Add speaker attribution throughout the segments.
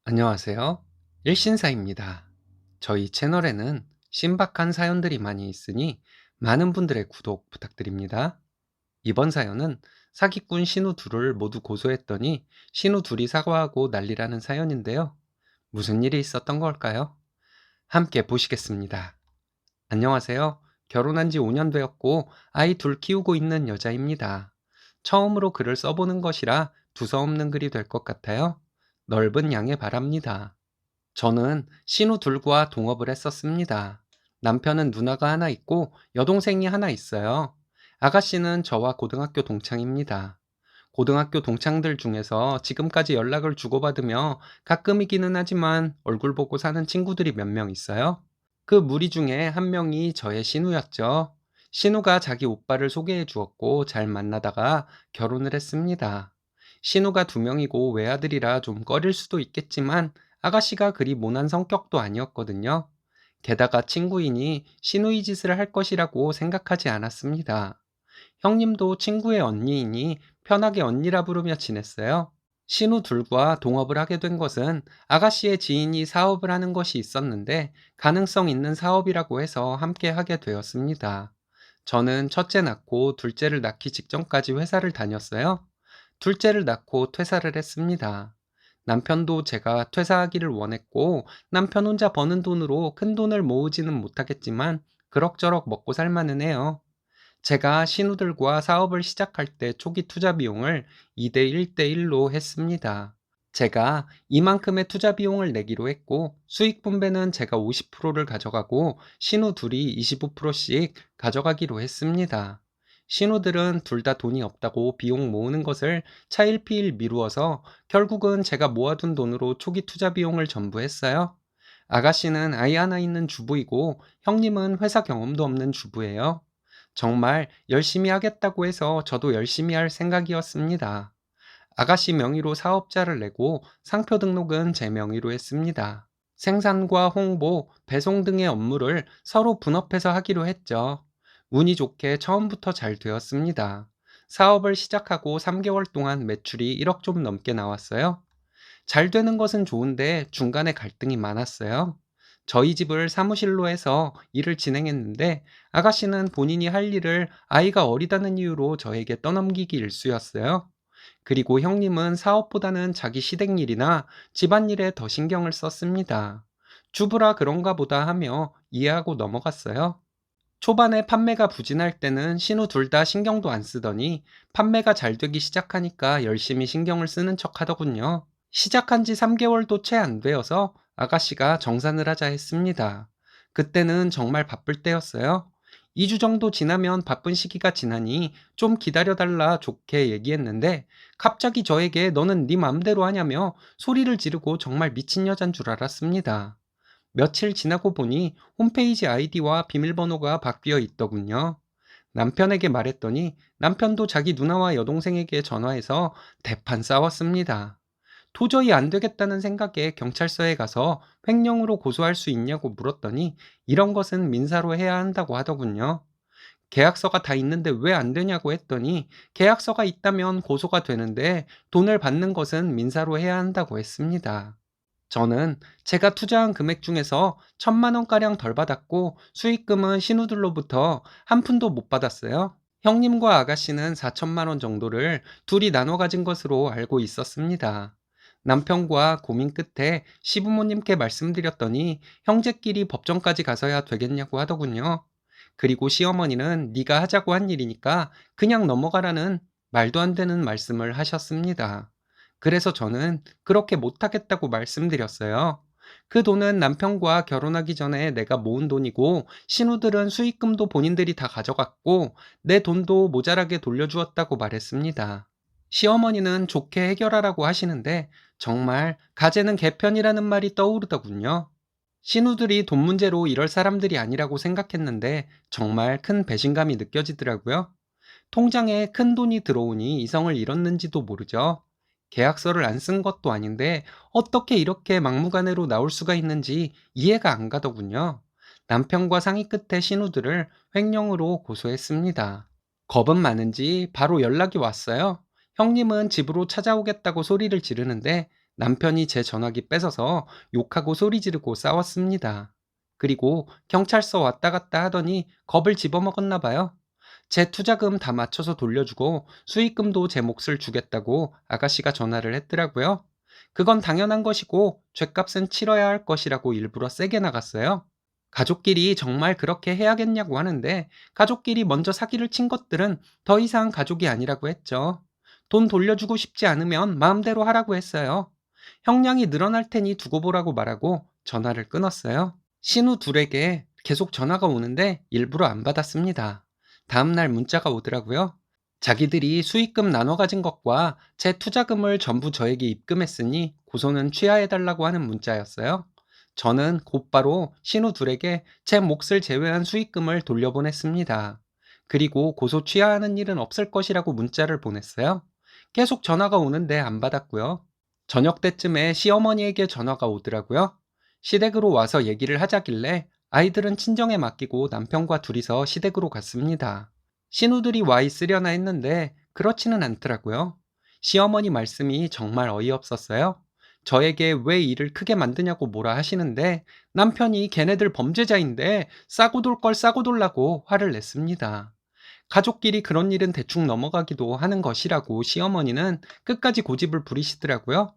Speaker 1: 안녕하세요. 일신사입니다. 저희 채널에는 신박한 사연들이 많이 있으니 많은 분들의 구독 부탁드립니다. 이번 사연은 사기꾼 신우 둘을 모두 고소했더니 신우 둘이 사과하고 난리라는 사연인데요. 무슨 일이 있었던 걸까요? 함께 보시겠습니다. 안녕하세요. 결혼한 지 5년 되었고 아이 둘 키우고 있는 여자입니다. 처음으로 글을 써보는 것이라 두서없는 글이 될 것 같아요. 넓은 양해 바랍니다. 저는 신우 둘과 동업을 했었습니다. 남편은 누나가 하나 있고 여동생이 하나 있어요. 아가씨는 저와 고등학교 동창입니다. 고등학교 동창들 중에서 지금까지 연락을 주고받으며 가끔이기는 하지만 얼굴 보고 사는 친구들이 몇 명 있어요. 그 무리 중에 한 명이 저의 신우였죠. 신우가 자기 오빠를 소개해 주었고 잘 만나다가 결혼을 했습니다. 신우가 두 명이고 외아들이라 좀 꺼릴 수도 있겠지만 아가씨가 그리 모난 성격도 아니었거든요. 게다가 친구이니 신우이 짓을 할 것이라고 생각하지 않았습니다. 형님도 친구의 언니이니 편하게 언니라 부르며 지냈어요. 신우 둘과 동업을 하게 된 것은 아가씨의 지인이 사업을 하는 것이 있었는데 가능성 있는 사업이라고 해서 함께 하게 되었습니다. 저는 첫째 낳고 둘째를 낳기 직전까지 회사를 다녔어요. 둘째를 낳고 퇴사를 했습니다. 남편도 제가 퇴사하기를 원했고 남편 혼자 버는 돈으로 큰 돈을 모으지는 못하겠지만 그럭저럭 먹고 살만은 해요. 제가 신우들과 사업을 시작할 때 초기 투자 비용을 2대 1대 1로 했습니다. 제가 이만큼의 투자 비용을 내기로 했고 수익 분배는 제가 50%를 가져가고 신우 둘이 25%씩 가져가기로 했습니다. 신우들은 둘 다 돈이 없다고 비용 모으는 것을 차일피일 미루어서 결국은 제가 모아둔 돈으로 초기 투자 비용을 전부 했어요. 아가씨는 아이 하나 있는 주부이고 형님은 회사 경험도 없는 주부예요. 정말 열심히 하겠다고 해서 저도 열심히 할 생각이었습니다. 아가씨 명의로 사업자를 내고 상표 등록은 제 명의로 했습니다. 생산과 홍보, 배송 등의 업무를 서로 분업해서 하기로 했죠. 운이 좋게 처음부터 잘 되었습니다. 사업을 시작하고 3개월 동안 매출이 1억 좀 넘게 나왔어요. 잘 되는 것은 좋은데 중간에 갈등이 많았어요. 저희 집을 사무실로 해서 일을 진행했는데 아가씨는 본인이 할 일을 아이가 어리다는 이유로 저에게 떠넘기기 일쑤였어요. 그리고 형님은 사업보다는 자기 시댁일이나 집안일에 더 신경을 썼습니다. 주부라 그런가 보다 하며 이해하고 넘어갔어요. 초반에 판매가 부진할 때는 신우 둘 다 신경도 안 쓰더니 판매가 잘 되기 시작하니까 열심히 신경을 쓰는 척 하더군요. 시작한 지 3개월도 채 안 되어서 아가씨가 정산을 하자 했습니다. 그때는 정말 바쁠 때였어요. 2주 정도 지나면 바쁜 시기가 지나니 좀 기다려달라 좋게 얘기했는데 갑자기 저에게 너는 네 맘대로 하냐며 소리를 지르고 정말 미친 여잔 줄 알았습니다. 며칠 지나고 보니 홈페이지 아이디와 비밀번호가 바뀌어 있더군요. 남편에게 말했더니 남편도 자기 누나와 여동생에게 전화해서 대판 싸웠습니다. 도저히 안 되겠다는 생각에 경찰서에 가서 횡령으로 고소할 수 있냐고 물었더니 이런 것은 민사로 해야 한다고 하더군요. 계약서가 다 있는데 왜 안 되냐고 했더니 계약서가 있다면 고소가 되는데 돈을 받는 것은 민사로 해야 한다고 했습니다. 저는 제가 투자한 금액 중에서 1,000만 원가량 덜 받았고 수익금은 신우들로부터 한 푼도 못 받았어요. 형님과 아가씨는 4천만 원 정도를 둘이 나눠 가진 것으로 알고 있었습니다. 남편과 고민 끝에 시부모님께 말씀드렸더니 형제끼리 법정까지 가서야 되겠냐고 하더군요. 그리고 시어머니는 네가 하자고 한 일이니까 그냥 넘어가라는 말도 안 되는 말씀을 하셨습니다. 그래서 저는 그렇게 못하겠다고 말씀드렸어요. 그 돈은 남편과 결혼하기 전에 내가 모은 돈이고 신우들은 수익금도 본인들이 다 가져갔고 내 돈도 모자라게 돌려주었다고 말했습니다. 시어머니는 좋게 해결하라고 하시는데 정말 가재는 개편이라는 말이 떠오르더군요. 신우들이 돈 문제로 이럴 사람들이 아니라고 생각했는데 정말 큰 배신감이 느껴지더라고요. 통장에 큰 돈이 들어오니 이성을 잃었는지도 모르죠. 계약서를 안 쓴 것도 아닌데 어떻게 이렇게 막무가내로 나올 수가 있는지 이해가 안 가더군요. 남편과 상의 끝에 신우들을 횡령으로 고소했습니다. 겁은 많은지 바로 연락이 왔어요. 형님은 집으로 찾아오겠다고 소리를 지르는데 남편이 제 전화기 뺏어서 욕하고 소리 지르고 싸웠습니다. 그리고 경찰서 왔다 갔다 하더니 겁을 집어먹었나 봐요. 제 투자금 다 맞춰서 돌려주고 수익금도 제 몫을 주겠다고 아가씨가 전화를 했더라고요. 그건 당연한 것이고 죗값은 치러야 할 것이라고 일부러 세게 나갔어요. 가족끼리 정말 그렇게 해야겠냐고 하는데 가족끼리 먼저 사기를 친 것들은 더 이상 가족이 아니라고 했죠. 돈 돌려주고 싶지 않으면 마음대로 하라고 했어요. 형량이 늘어날 테니 두고 보라고 말하고 전화를 끊었어요. 신우 둘에게 계속 전화가 오는데 일부러 안 받았습니다. 다음날 문자가 오더라고요. 자기들이 수익금 나눠 가진 것과 제 투자금을 전부 저에게 입금했으니 고소는 취하해달라고 하는 문자였어요. 저는 곧바로 신우 둘에게 제 몫을 제외한 수익금을 돌려보냈습니다. 그리고 고소 취하하는 일은 없을 것이라고 문자를 보냈어요. 계속 전화가 오는데 안 받았고요. 저녁 때쯤에 시어머니에게 전화가 오더라고요. 시댁으로 와서 얘기를 하자길래 아이들은 친정에 맡기고 남편과 둘이서 시댁으로 갔습니다. 신우들이 와 있으려나 했는데 그렇지는 않더라고요. 시어머니 말씀이 정말 어이없었어요. 저에게 왜 일을 크게 만드냐고 뭐라 하시는데 남편이 걔네들 범죄자인데 싸고 돌 걸 싸고 돌라고 화를 냈습니다. 가족끼리 그런 일은 대충 넘어가기도 하는 것이라고 시어머니는 끝까지 고집을 부리시더라고요.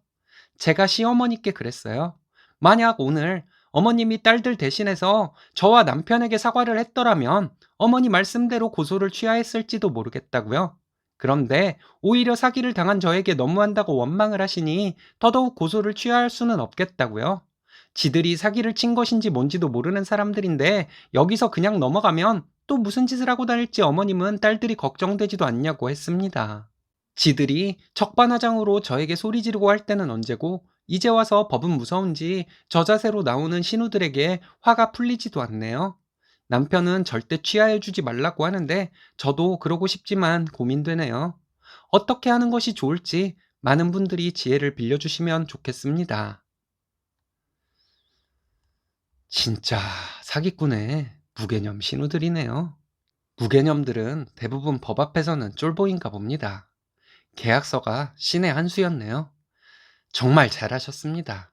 Speaker 1: 제가 시어머니께 그랬어요. 만약 오늘 어머님이 딸들 대신해서 저와 남편에게 사과를 했더라면 어머니 말씀대로 고소를 취하했을지도 모르겠다고요. 그런데 오히려 사기를 당한 저에게 너무한다고 원망을 하시니 더더욱 고소를 취하할 수는 없겠다고요. 지들이 사기를 친 것인지 뭔지도 모르는 사람들인데 여기서 그냥 넘어가면 또 무슨 짓을 하고 다닐지 어머님은 딸들이 걱정되지도 않냐고 했습니다. 지들이 적반하장으로 저에게 소리 지르고 할 때는 언제고 이제 와서 법은 무서운지 저자세로 나오는 신우들에게 화가 풀리지도 않네요. 남편은 절대 취하해주지 말라고 하는데 저도 그러고 싶지만 고민되네요. 어떻게 하는 것이 좋을지 많은 분들이 지혜를 빌려주시면 좋겠습니다. 진짜 사기꾼의 무개념 신우들이네요. 무개념들은 대부분 법 앞에서는 쫄보인가 봅니다. 계약서가 신의 한 수였네요. 정말 잘하셨습니다.